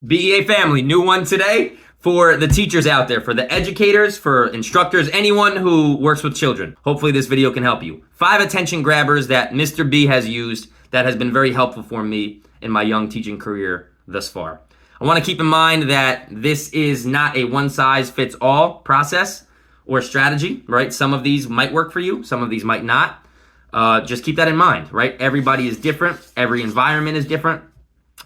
B.E.A. family, new one today for the teachers out there, for the educators, for instructors, anyone who works with children. Hopefully this video can help you. 5 attention grabbers that Mr. B has used that has been very helpful for me in my young teaching career thus far. I want to keep in mind that this is not a one-size-fits-all process or strategy, right? Some of these might work for you, some of these might not. Just keep that in mind, right? Everybody is different. Every environment is different.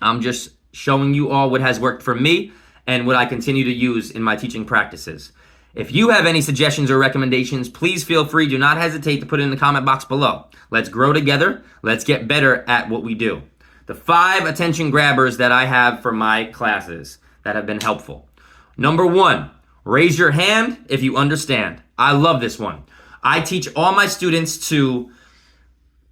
I'm just showing you all what has worked for me and what I continue to use in my teaching practices. If you have any suggestions or recommendations, please feel free. Do not hesitate to put it in the comment box below. Let's grow together. Let's get better at what we do. The 5 attention grabbers that I have for my classes that have been helpful. Number 1, raise your hand if you understand. I love this one. I teach all my students to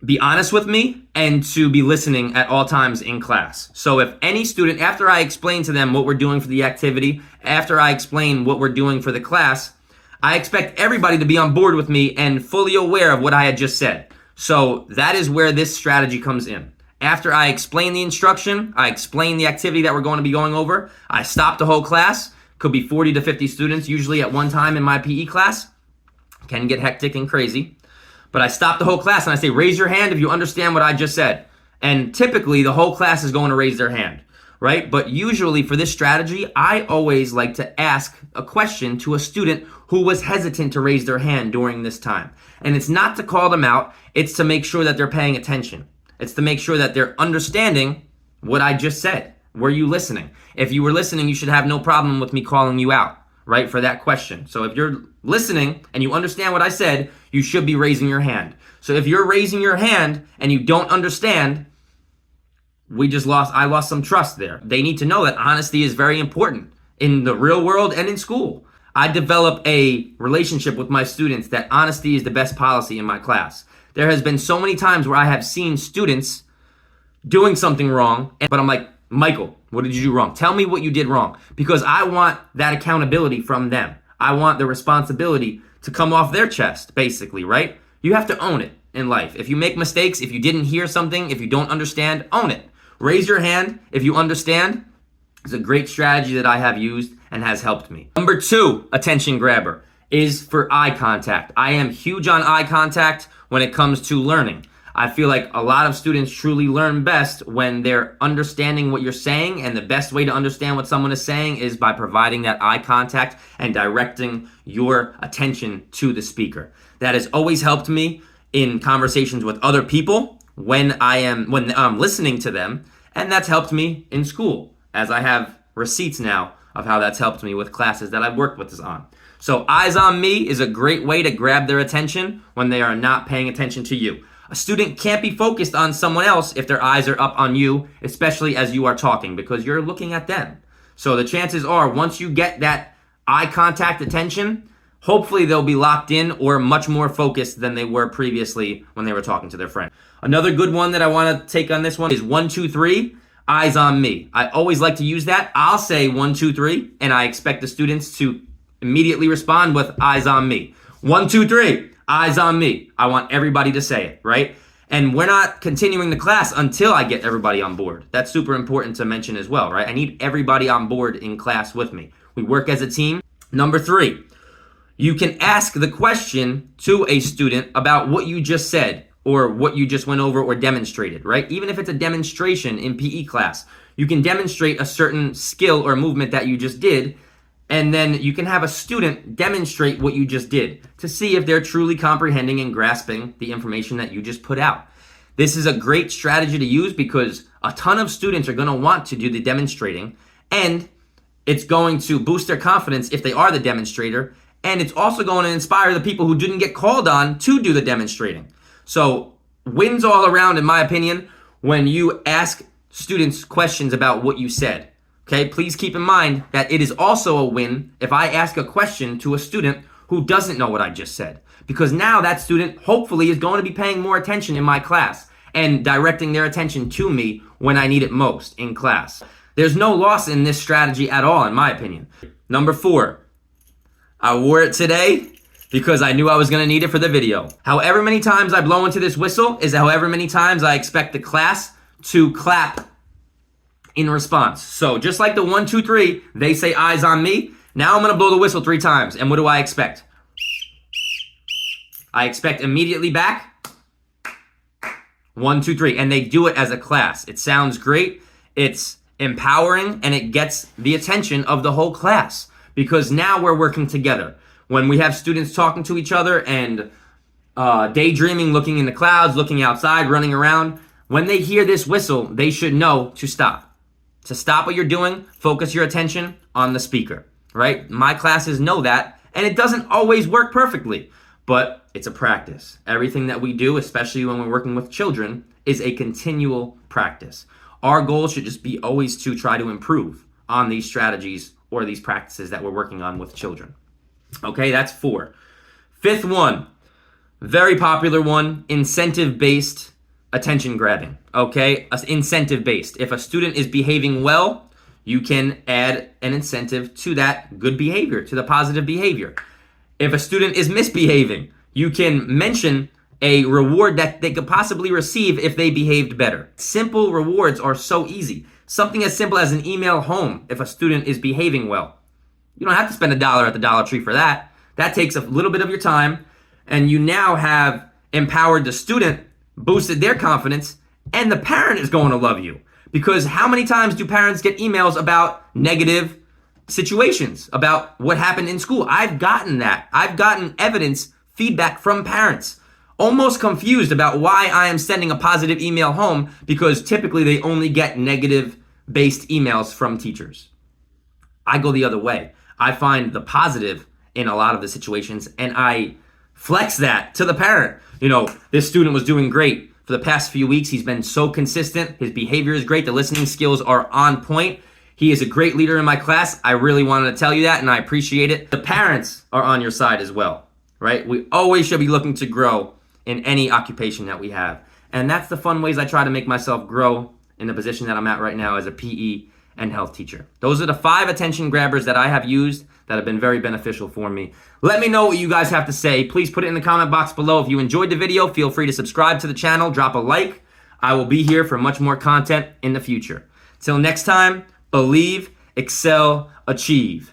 be honest with me and to be listening at all times in class. So if any student, after I explain to them what we're doing for the activity, after I explain what we're doing for the class, I expect everybody to be on board with me and fully aware of what I had just said. So that is where this strategy comes in. After I explain the instruction, I explain the activity that we're going to be going over, I stop the whole class. Could be 40 to 50 students usually at one time in my PE class. Can get hectic and crazy. But I stop the whole class and I say, raise your hand if you understand what I just said. And typically the whole class is going to raise their hand, right? But usually for this strategy, I always like to ask a question to a student who was hesitant to raise their hand during this time. And it's not to call them out, it's to make sure that they're paying attention. It's to make sure that they're understanding what I just said. Were you listening? If you were listening, you should have no problem with me calling you out, right, for that question. So if you're listening and you understand what I said, you should be raising your hand. So if you're raising your hand and you don't understand, I lost some trust there. They need to know that honesty is very important in the real world and in school. I develop a relationship with my students that honesty is the best policy in my class. There has been so many times where I have seen students doing something wrong, but I'm like, Michael, what did you do wrong? Tell me what you did wrong, because I want that accountability from them. I want the responsibility to come off their chest, basically, right? You have to own it in life. If you make mistakes, if you didn't hear something, if you don't understand, own it. Raise your hand if you understand. It's a great strategy that I have used and has helped me. Number 2 attention grabber is for eye contact. I am huge on eye contact when it comes to learning. I feel like a lot of students truly learn best when they're understanding what you're saying, and the best way to understand what someone is saying is by providing that eye contact and directing your attention to the speaker. That has always helped me in conversations with other people when I'm listening to them, and that's helped me in school, as I have receipts now of how that's helped me with classes that I've worked with this on. So eyes on me is a great way to grab their attention when they are not paying attention to you. A student can't be focused on someone else if their eyes are up on you, especially as you are talking, because you're looking at them. So the chances are, once you get that eye contact attention, hopefully they'll be locked in or much more focused than they were previously when they were talking to their friend. Another good one that I want to take on this one is 1, 2, 3, eyes on me. I always like to use that. I'll say 1, 2, 3, and I expect the students to immediately respond with eyes on me. 1, 2, 3. Eyes on me. I want everybody to say it, right? And we're not continuing the class until I get everybody on board. That's super important to mention as well, right? I need everybody on board in class with me. We work as a team. Number 3, you can ask the question to a student about what you just said or what you just went over or demonstrated, right? Even if it's a demonstration in PE class, you can demonstrate a certain skill or movement that you just did, and then you can have a student demonstrate what you just did to see if they're truly comprehending and grasping the information that you just put out. This is a great strategy to use because a ton of students are going to want to do the demonstrating, and it's going to boost their confidence if they are the demonstrator, and it's also going to inspire the people who didn't get called on to do the demonstrating. So wins all around, in my opinion, when you ask students questions about what you said. Okay, please keep in mind that it is also a win if I ask a question to a student who doesn't know what I just said, because now that student hopefully is going to be paying more attention in my class and directing their attention to me when I need it most in class. There's no loss in this strategy at all, in my opinion. Number 4, I wore it today because I knew I was going to need it for the video. However many times I blow into this whistle is however many times I expect the class to clap in response. So just like the 1, 2, 3, they say eyes on me. Now I'm going to blow the whistle 3 times. And what do I expect? I expect immediately back. 1, 2, 3. And they do it as a class. It sounds great. It's empowering, and it gets the attention of the whole class because now we're working together. When we have students talking to each other and daydreaming, looking in the clouds, looking outside, running around, when they hear this whistle, they should know to stop. To stop what you're doing, focus your attention on the speaker, right? My classes know that, and it doesn't always work perfectly, but it's a practice. Everything that we do, especially when we're working with children, is a continual practice. Our goal should just be always to try to improve on these strategies or these practices that we're working on with children. Okay, that's 4. 5th one, very popular one, incentive-based attention grabbing. Okay, incentive-based. If a student is behaving well, you can add an incentive to that good behavior, to the positive behavior. If a student is misbehaving, you can mention a reward that they could possibly receive if they behaved better. Simple rewards are so easy. Something as simple as an email home if a student is behaving well. You don't have to spend $1 at the Dollar Tree for that. That takes a little bit of your time, and you now have empowered the student, boosted their confidence, and the parent is going to love you. Because how many times do parents get emails about negative situations, about what happened in school? I've gotten that. I've gotten evidence, feedback from parents, almost confused about why I am sending a positive email home because typically they only get negative-based emails from teachers. I go the other way. I find the positive in a lot of the situations, and I flex that to the parent. You know, this student was doing great. For the past few weeks, he's been so consistent. His behavior is great. The listening skills are on point. He is a great leader in my class. I really wanted to tell you that, and I appreciate it. The parents are on your side as well, right? We always should be looking to grow in any occupation that we have. And that's the fun ways I try to make myself grow in the position that I'm at right now as a PE and health teacher. Those are the 5 attention grabbers that I have used that have been very beneficial for me. Let me know what you guys have to say. Please put it in the comment box below. If you enjoyed the video, feel free to subscribe to the channel, drop a like. I will be here for much more content in the future. Till next time, believe, excel, achieve.